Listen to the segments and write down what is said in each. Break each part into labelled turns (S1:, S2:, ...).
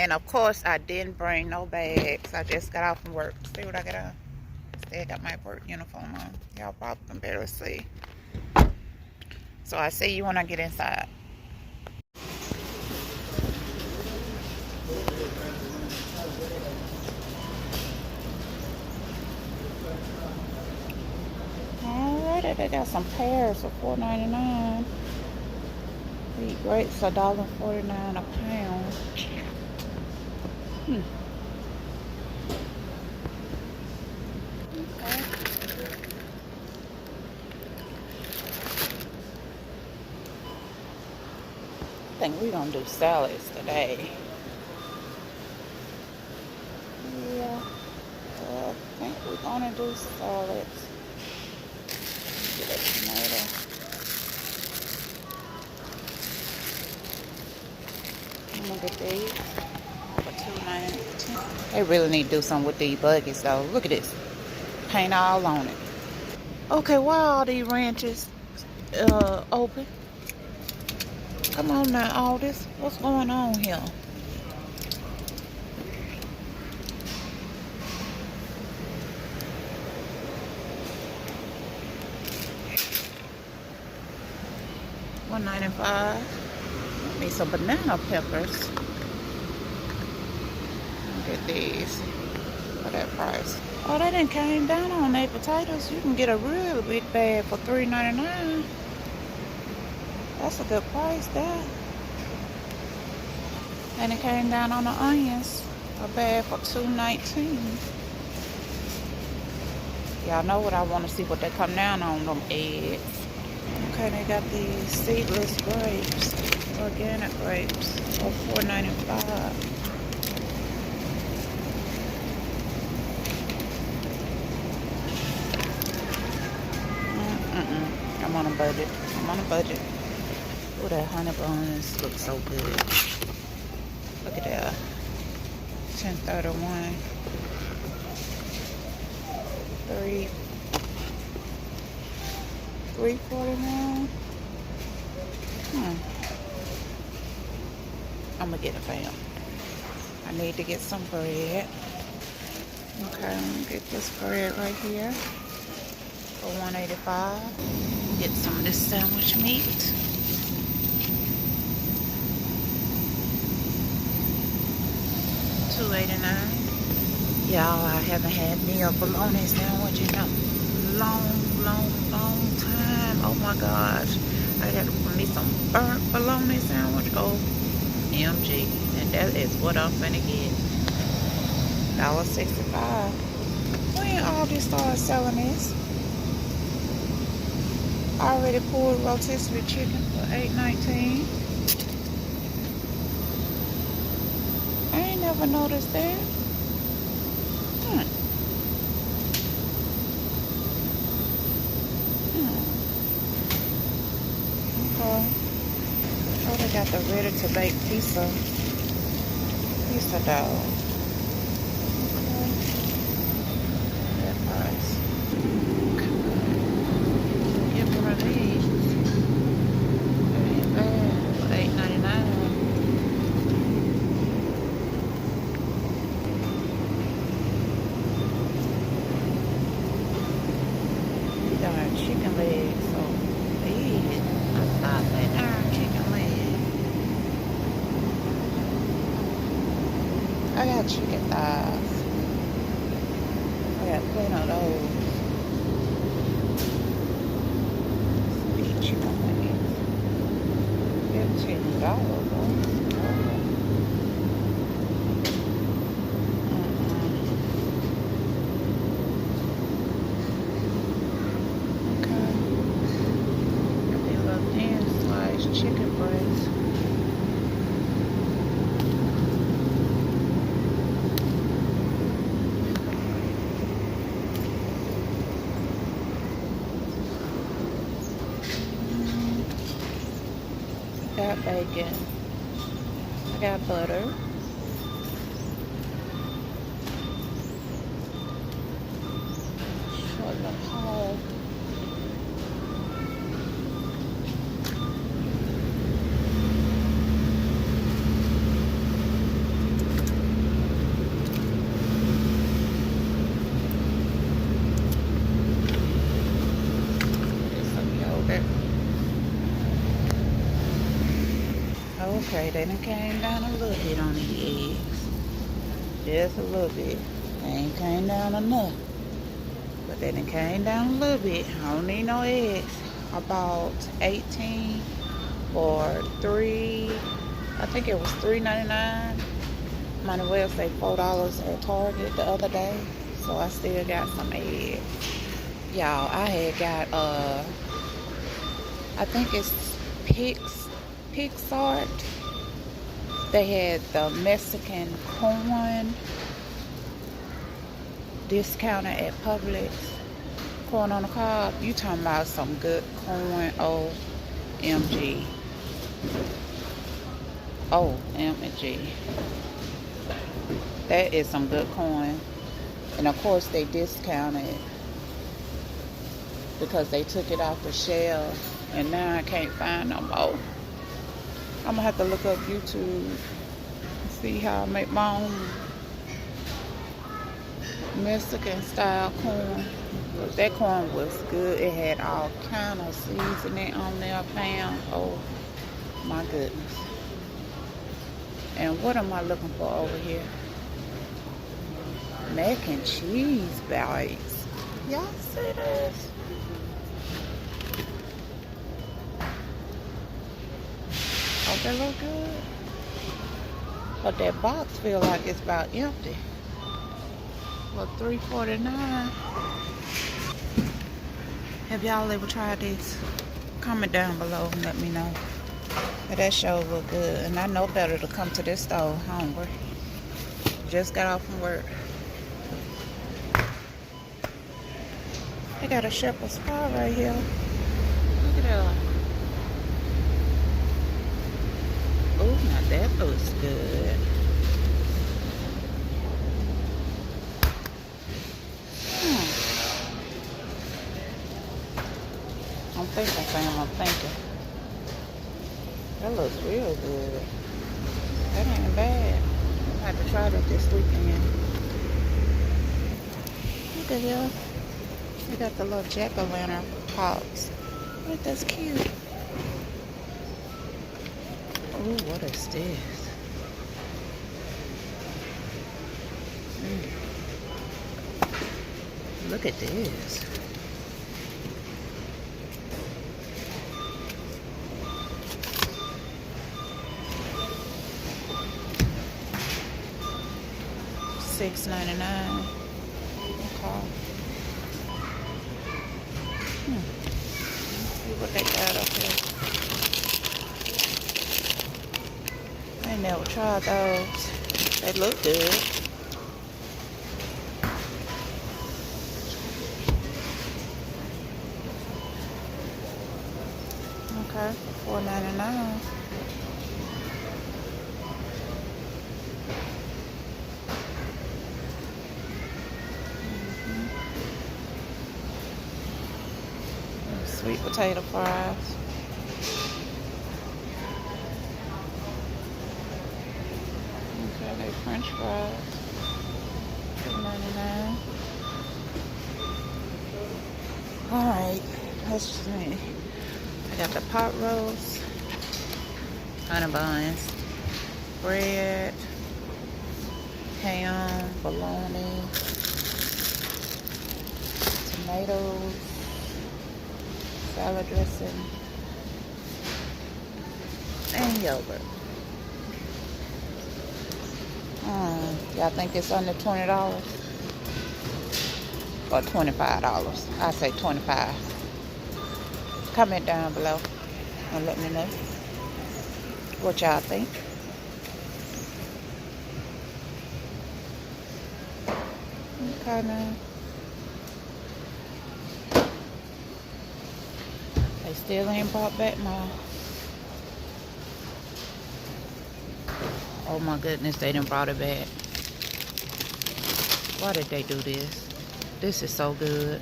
S1: And of course, I didn't bring no bags. I just got off from work. See what I got on? Still got my work uniform on. Y'all probably can barely see. So I see you when I get inside. Alrighty, they got some pears for $4.99. Wheat grapes $1.49 a pound. Okay. I think we're gonna do salads today. Yeah, I think we're gonna do salads. Get a tomato. I'm gonna get these for $2.19. They really need to do something with these buggies though. Look at this. Paint all on it. Okay, why are all these ranches open? Come on now, all this. What's going on here? $1.95. Need some banana peppers. Get these for that price. Oh, they done came down on their potatoes. You can get a real big bag for $3.99. That's a good price there. And it came down on the onions. A bag for $2.19. Y'all know what I want to see, what they come down on, them eggs. Okay, they got these seedless grapes, organic grapes for $4.95. I'm on a budget. I'm on a budget. Oh, that honey buns look so good. Look at that. 10.31. 3.49. I'm gonna get a fam. I need to get some bread. Okay, I'm gonna get this bread right here for $1.85. Get some of this sandwich meat. $2.89. Y'all, I haven't had me a bologna sandwich in a long time. Oh my gosh. I got to put me some burnt bologna sandwich. OMG. And that is what I'm finna get. $1.65. When ALDI started selling this? I already pulled rotisserie chicken for $8.19. I ain't never noticed that. Okay. Oh, they got the ready-to-bake pizza dough. Okay. That price. Get one of these. That ain't bad. For $8.99. Darn chicken legs. So these. I thought they darn chicken legs. I got chicken thighs. I got plenty of those. These chicken legs. $15. Chicken breast. Got bacon. I got butter. Short the hog. Okay, they done came down a little bit on the eggs. Just a little bit. They ain't came down enough. But they done came down a little bit. I don't need no eggs. I bought 18 for I think it was $3.99. Might as well say $4 at Target the other day. So I still got some eggs. Y'all, I had got I think it's Pixart. They had the Mexican corn discounted at Publix. Corn on the cob. You talking about some good corn. OMG. OMG. That is some good corn. And of course they discounted because they took it off the shelf. And now I can't find no more. I'm gonna have to look up YouTube and see how I make my own Mexican style corn. But that corn was good. It had all kind of seasoning on there, fam. Oh my goodness. And what am I looking for over here? Mac and cheese bites. Y'all see this? Oh, they look good. But that box feel like it's about empty. For $3.49. Have y'all ever tried this? Comment down below and let me know. But that sure look good. And I know better to come to this store hungry. Just got off from work. They got a shepherd's pie right here. Look at that. Oh, now that looks good. I'm thinking, fam. I'm thinking. That looks real good. That ain't bad. I have to try that this weekend. Look at here. We got the little jack-o'-lantern pops. Look, that's cute. Oh, what is this? Look at this. $6.99. Okay. Let's see what they got up here. I ain't never tried those. They look good. Okay, $4.99. Sweet potato fries. Okay, they French fries. $2.99. Alright, let's see. I got the pot roast, honey buns, bread, ham, bologna, tomatoes, salad dressing, and yogurt. Y'all think it's under $20 or $25? I say $25. Comment down below and let me know what y'all think. Okay, now. They still ain't brought back my... Oh my goodness, they done brought it back. Why did they do this? This is so good.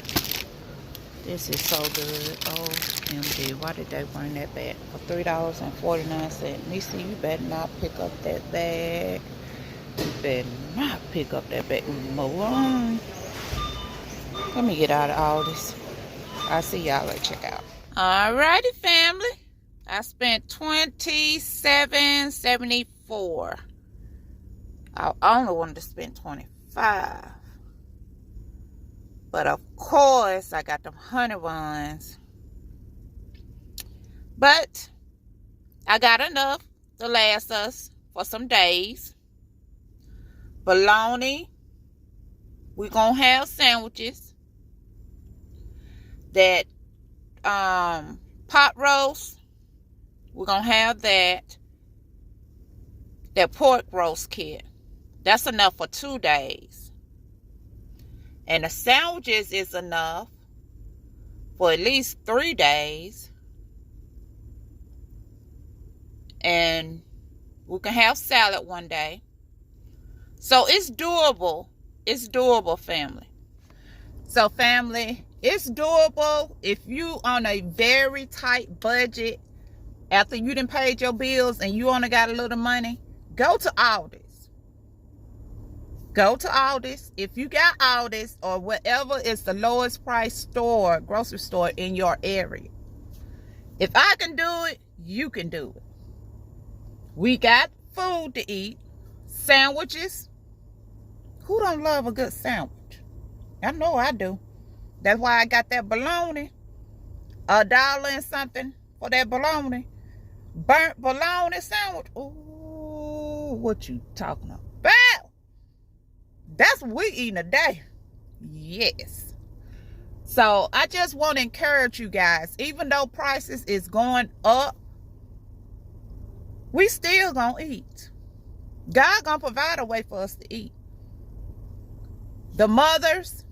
S1: This is so good. OMG, why did they bring that back for $3.49? Nisa, you better not pick up that bag. You better not pick up that bag. Moron. Let me get out of all this. I'll see y'all at checkout. Alrighty, family. I spent $27.74. I only wanted to spend $25. But of course, I got them honey buns. But I got enough to last us for some days. Bologna. We're going to have sandwiches. That pot roast. We're going to have that. That pork roast kit. That's enough for 2 days. And the sandwiches is enough for at least 3 days. And we can have salad one day. So it's doable. It's doable, family. So family, it's doable if you on a very tight budget. After you done paid your bills and you only got a little money, go to ALDI. Go to ALDI. If you got ALDI or whatever is the lowest price store, grocery store in your area. If I can do it, you can do it. We got food to eat. Sandwiches. Who don't love a good sandwich? I know I do. That's why I got that bologna. $1 and something for that bologna. Burnt bologna sandwich. Ooh, what you talking about? That's what we eating today. Yes. So I just want to encourage you guys, even though prices is going up, we still gonna eat. God gonna provide a way for us to eat. The mothers,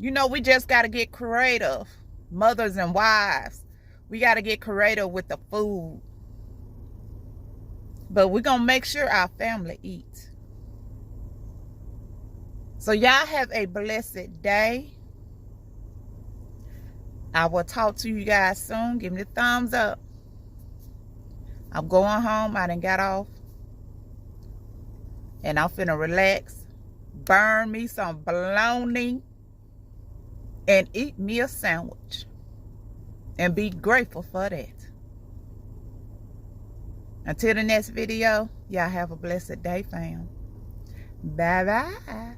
S1: you know, we just got to get creative. Mothers and wives, we got to get creative with the food. But we're gonna make sure our family eats. So y'all have a blessed day. I will talk to you guys soon. Give me the thumbs up. I'm going home. I done got off. And I'm finna relax. Burn me some bologna. And eat me a sandwich. And be grateful for that. Until the next video, y'all have a blessed day, fam. Bye-bye.